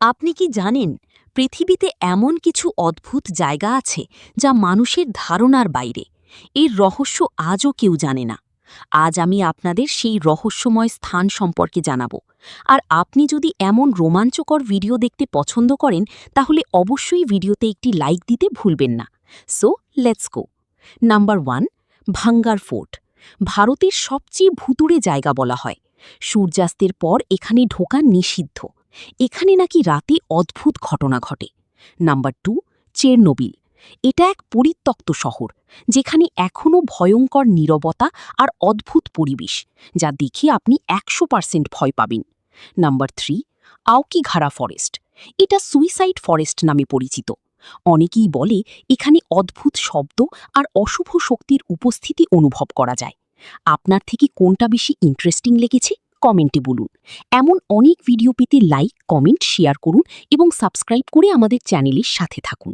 আপনি কি জানেন পৃথিবীতে এমন কিছু অদ্ভুত জায়গা আছে যা মানুষের ধারণার বাইরে? এর রহস্য আজও কেউ জানে না। আজ আমি আপনাদের সেই রহস্যময় স্থান সম্পর্কে জানাব। আর আপনি যদি এমন রোমাঞ্চকর ভিডিও দেখতে পছন্দ করেন তাহলে অবশ্যই ভিডিওতে একটি লাইক দিতে ভুলবেন না। So let's go. নাম্বার 1, ভাঙ্গার ফোর্ট। ভারতের সবচেয়ে ভুতুড়ে জায়গা বলা হয়। সূর্যাস্তের পর এখানে ঢোকা নিষিদ্ধ। এখানে নাকি রাতে অদ্ভুত ঘটনা ঘটে। Number 2, Chernobyl. এটা এক পরিত্যক্ত শহর যেখানে এখনও ভয়ঙ্কর নীরবতা আর অদ্ভুত পরিবেশ, যা দেখে আপনি 100% ভয় পাবেন। Number 3, Aokigahara forest. এটা সুইসাইড ফরেস্ট নামে পরিচিত। অনেকেই বলে এখানে অদ্ভুত শব্দ আর অশুভ শক্তির উপস্থিতি অনুভব করা যায়। আপনার থেকে কোনটা বেশি ইন্টারেস্টিং লেগেছে কমেন্টে বলুন। এমন অনেক ভিডিও পেতে লাইক, কমেন্ট, শেয়ার করুন এবং সাবস্ক্রাইব করে আমাদের চ্যানেলের সাথে থাকুন।